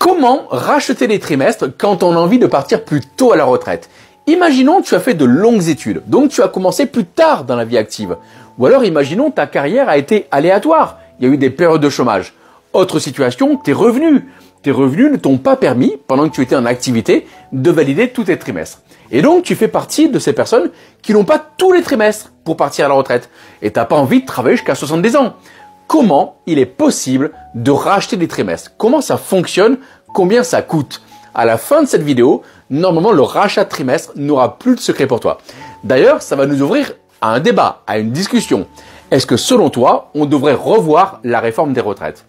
Comment racheter les trimestres quand on a envie de partir plus tôt à la retraite? Imaginons que tu as fait de longues études, donc tu as commencé plus tard dans la vie active. Ou alors imaginons que ta carrière a été aléatoire, il y a eu des périodes de chômage. Autre situation, tes revenus. Tes revenus ne t'ont pas permis, pendant que tu étais en activité, de valider tous tes trimestres. Et donc, tu fais partie de ces personnes qui n'ont pas tous les trimestres pour partir à la retraite. Et tu n'as pas envie de travailler jusqu'à 70 ans. Comment il est possible de racheter des trimestres? Comment ça fonctionne? Combien ça coûte? À la fin de cette vidéo, normalement, le rachat de trimestre n'aura plus de secret pour toi. D'ailleurs, ça va nous ouvrir à un débat, à une discussion. Est-ce que selon toi, on devrait revoir la réforme des retraites?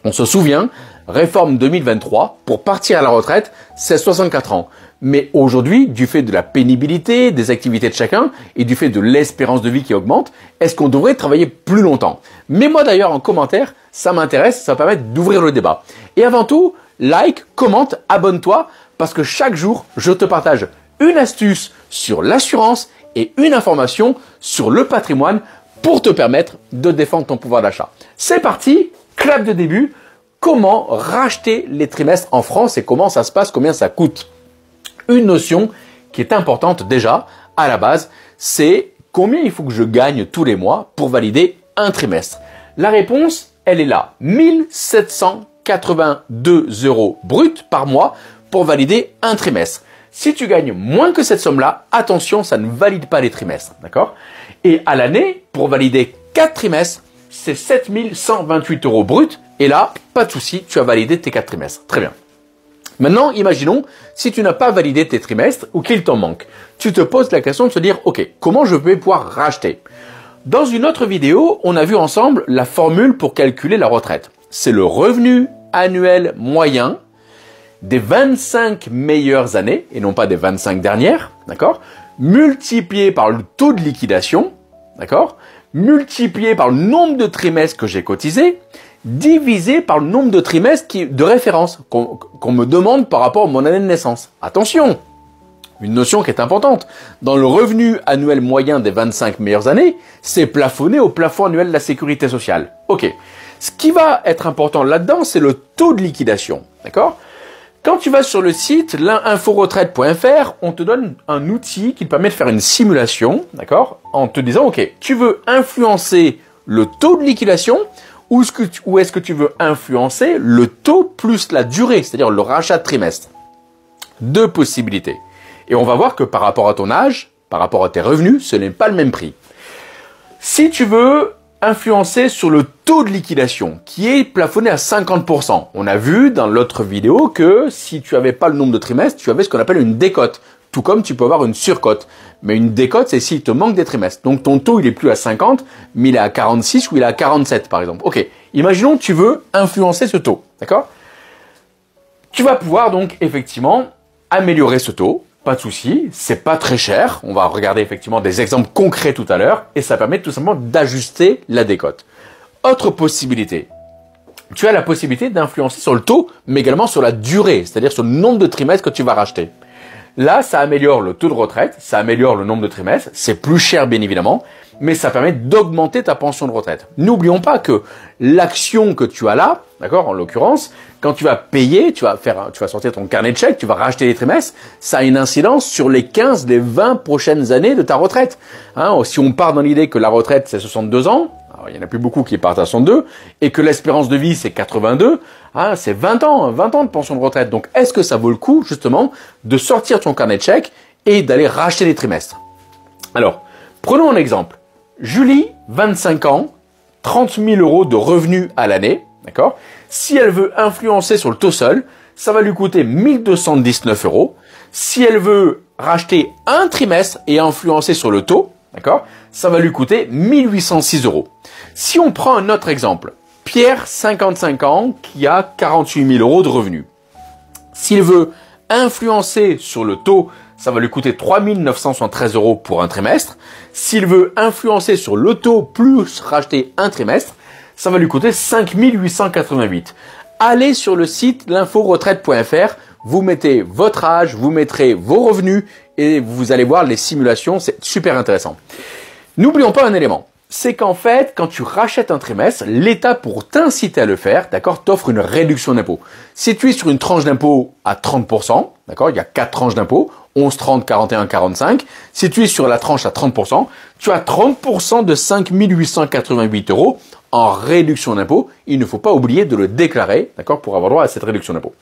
On se souvient, réforme 2023, pour partir à la retraite, c'est 64 ans. Mais aujourd'hui, du fait de la pénibilité, des activités de chacun et du fait de l'espérance de vie qui augmente, est-ce qu'on devrait travailler plus longtemps? Mets-moi d'ailleurs en commentaire, ça m'intéresse, ça va permettre d'ouvrir le débat. Et avant tout, like, commente, abonne-toi, parce que chaque jour, je te partage une astuce sur l'assurance et une information sur le patrimoine pour te permettre de défendre ton pouvoir d'achat. C'est parti, clap de début. Comment racheter les trimestres en France et comment ça se passe, combien ça coûte? Une notion qui est importante déjà à la base, c'est combien il faut que je gagne tous les mois pour valider un trimestre. La réponse, elle est là. 1782 € brut par mois pour valider un trimestre. Si tu gagnes moins que cette somme-là, attention, ça ne valide pas les trimestres, d'accord? Et à l'année, pour valider 4 trimestres, c'est 7128 € brut. Et là, pas de souci, tu as validé tes 4 trimestres. Très bien. Maintenant, imaginons, si tu n'as pas validé tes trimestres ou qu'il t'en manque, tu te poses la question de se dire, OK, comment je vais pouvoir racheter? Dans une autre vidéo, on a vu ensemble la formule pour calculer la retraite. C'est le revenu annuel moyen des 25 meilleures années, et non pas des 25 dernières, d'accord? Multiplié par le taux de liquidation, d'accord? Multiplié par le nombre de trimestres que j'ai cotisé, divisé par le nombre de trimestres de référence qu'on me demande par rapport à mon année de naissance. Attention, une notion qui est importante. Dans le revenu annuel moyen des 25 meilleures années, c'est plafonné au plafond annuel de la sécurité sociale. Ok. Ce qui va être important là-dedans, c'est le taux de liquidation. D'accord? Quand tu vas sur le site l'inforetraite.fr, on te donne un outil qui te permet de faire une simulation, d'accord? En te disant, ok, tu veux influencer le taux de liquidation ou est-ce que tu veux influencer le taux plus la durée, c'est-à-dire le rachat de trimestre? Deux possibilités. Et on va voir que par rapport à ton âge, par rapport à tes revenus, ce n'est pas le même prix. Si tu veux influencer sur le taux de liquidation, qui est plafonné à 50%, on a vu dans l'autre vidéo que si tu n'avais pas le nombre de trimestres, tu avais ce qu'on appelle une décote. Tout comme tu peux avoir une surcote. Mais une décote, c'est s'il te manque des trimestres. Donc ton taux, il est plus à 50, mais il est à 46 ou il est à 47 par exemple. Ok, imaginons que tu veux influencer ce taux, d'accord? Tu vas pouvoir donc effectivement améliorer ce taux, pas de souci, c'est pas très cher. On va regarder effectivement des exemples concrets tout à l'heure et ça permet tout simplement d'ajuster la décote. Autre possibilité, tu as la possibilité d'influencer sur le taux, mais également sur la durée, c'est-à-dire sur le nombre de trimestres que tu vas racheter. Là, ça améliore le taux de retraite, ça améliore le nombre de trimestres, c'est plus cher bien évidemment, mais ça permet d'augmenter ta pension de retraite. N'oublions pas que l'action que tu as là, d'accord, en l'occurrence, quand tu vas payer, tu vas sortir ton carnet de chèques, tu vas racheter les trimestres, ça a une incidence sur les 15, les 20 prochaines années de ta retraite. Hein, si on part dans l'idée que la retraite c'est 62 ans, alors il n'y en a plus beaucoup qui partent à 62, et que l'espérance de vie c'est 82, hein, c'est 20 ans de pension de retraite. Donc est-ce que ça vaut le coup justement de sortir ton carnet de chèques et d'aller racheter les trimestres? Alors, prenons un exemple. Julie, 25 ans, 30 000 € de revenus à l'année, d'accord? Si elle veut influencer sur le taux seul, ça va lui coûter 1219 €. Si elle veut racheter un trimestre et influencer sur le taux, d'accord, ça va lui coûter 1806 €. Si on prend un autre exemple, Pierre, 55 ans, qui a 48 000 € de revenus. S'il veut influencer sur le taux, ça va lui coûter 3 973 € pour un trimestre. S'il veut influencer sur le taux plus racheter un trimestre, ça va lui coûter 5 888. Allez sur le site l'inforetraite.fr, vous mettez votre âge, vous mettrez vos revenus et vous allez voir les simulations, c'est super intéressant. N'oublions pas un élément. c'est qu'en fait, quand tu rachètes un trimestre, l'État, pour t'inciter à le faire, d'accord, t'offre une réduction d'impôt. Si tu es sur une tranche d'impôt à 30%, d'accord, il y a 4 tranches d'impôt, 11, 30, 41, 45. Si tu es sur la tranche à 30%, tu as 30% de 5 888 € en réduction d'impôt. Il ne faut pas oublier de le déclarer, d'accord, pour avoir droit à cette réduction d'impôt.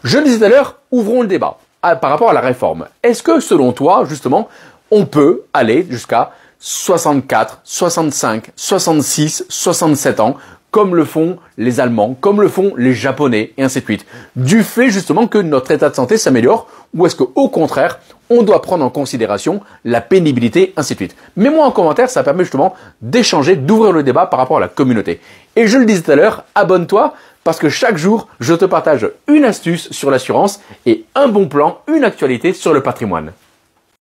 Je le disais tout à l'heure, ouvrons le débat par rapport à la réforme. Est-ce que, selon toi, justement, on peut aller jusqu'à 64, 65, 66, 67 ans, comme le font les Allemands, comme le font les Japonais, et ainsi de suite, du fait justement que notre état de santé s'améliore, ou est-ce qu'au contraire, on doit prendre en considération la pénibilité, ainsi de suite. Mets-moi en commentaire, ça permet justement d'échanger, d'ouvrir le débat par rapport à la communauté. Et je le disais tout à l'heure, abonne-toi, parce que chaque jour, je te partage une astuce sur l'assurance et un bon plan, une actualité sur le patrimoine.